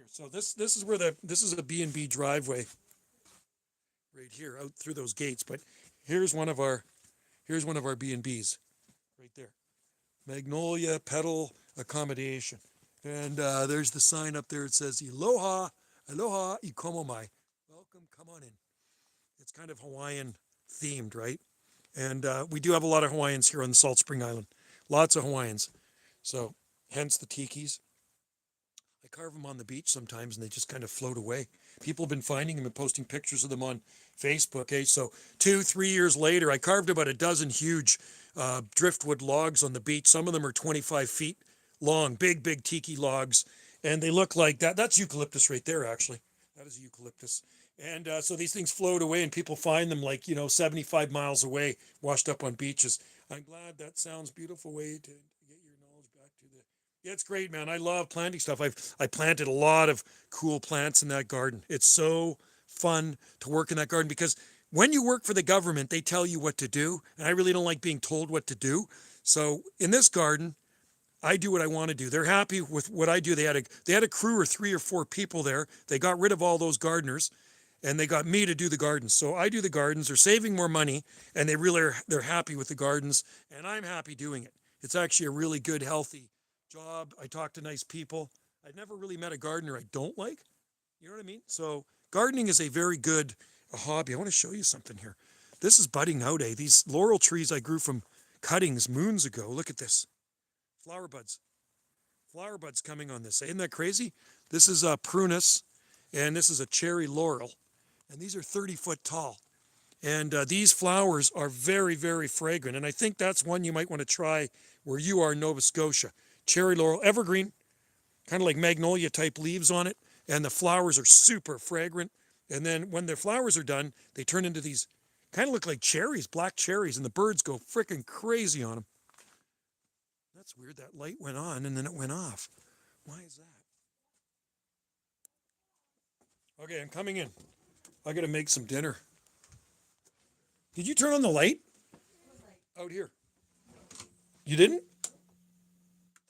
So this is where this is a B&B driveway right here out through those gates. But here's one of our B&Bs right there. Magnolia Pedal Accommodation. And there's the sign up there. It says, Aloha, Aloha, Ikomo Mai. Welcome, come on in. It's kind of Hawaiian themed, right? And we do have a lot of Hawaiians here on the Salt Spring Island. Lots of Hawaiians. So, hence the tikis. I carve them on the beach sometimes and they just kind of float away. People have been finding them and posting pictures of them on Facebook. So 2-3 years later, I carved about a dozen huge driftwood logs on the beach. Some of them are 25 feet long, big tiki logs. And they look like that. That's eucalyptus right there, actually. That is eucalyptus. And so these things float away and people find them 75 miles away, washed up on beaches. I'm glad. That sounds beautiful way to get your knowledge back to the... Yeah, it's great, man. I love planting stuff. I planted a lot of cool plants in that garden. It's so fun to work in that garden because when you work for the government, they tell you what to do. And I really don't like being told what to do. So in this garden, I do what I want to do. They're happy with what I do. They had a crew of 3 or 4 people there. They got rid of all those gardeners and they got me to do the gardens. So I do the gardens. They're saving more money and they're happy with the gardens and I'm happy doing it. It's actually a really good, healthy job. I talk to nice people. I've never really met a gardener I don't like. You know what I mean? So gardening is a very good hobby. I want to show you something here. This is budding out, eh? These laurel trees I grew from cuttings moons ago. Look at this. Flower buds. Flower buds coming on this. Isn't that crazy? This is a prunus and this is a cherry laurel. And these are 30-foot tall. And these flowers are very, very fragrant. And I think that's one you might want to try where you are in Nova Scotia. Cherry laurel, evergreen, kind of like magnolia type leaves on it. And the flowers are super fragrant. And then when their flowers are done, they turn into these kind of look like cherries, black cherries. And the birds go freaking crazy on them. That's weird. That light went on and then it went off. Why is that? Okay, I'm coming in. I got to make some dinner. Did you turn on the light? Out here. You didn't?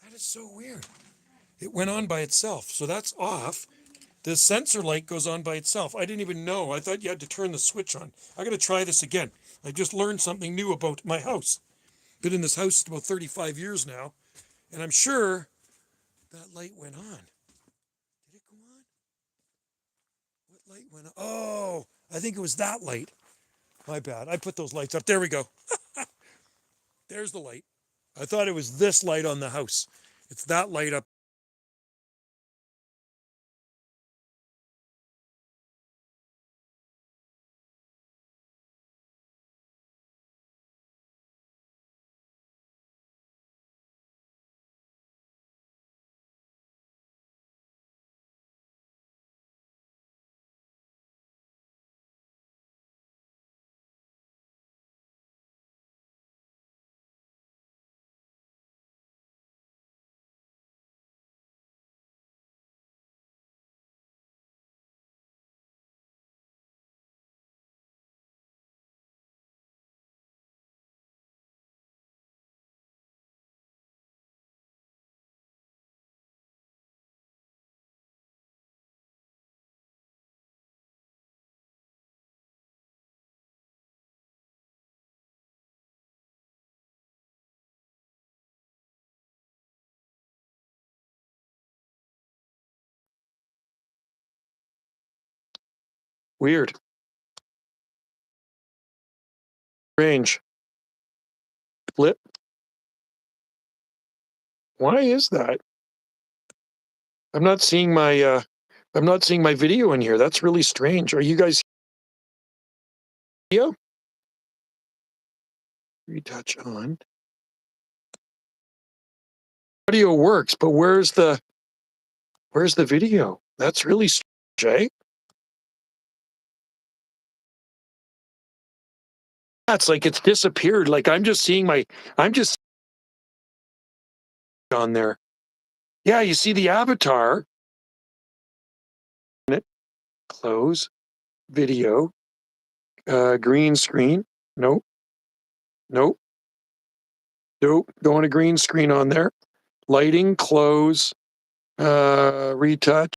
That is so weird. It went on by itself. So that's off. The sensor light goes on by itself. I didn't even know. I thought you had to turn the switch on. I got to try this again. I just learned something new about my house. Been in this house about 35 years now. And I'm sure that light went on. Did it go on? What light went on? Oh, I think it was that light. My bad. I put those lights up. There we go. There's the light. I thought it was this light on the house. It's that light up. Weird. Range. Flip. Why is that? I'm not seeing my video in here. That's really strange. Are you guys video? Retouch on. Audio works, but where's the video? That's really strange, eh? It's like it's disappeared. Like I'm just on there. Yeah, you see the avatar. Close video. Green screen. Nope. Nope. Nope. Don't want a green screen on there. Lighting, close, retouch.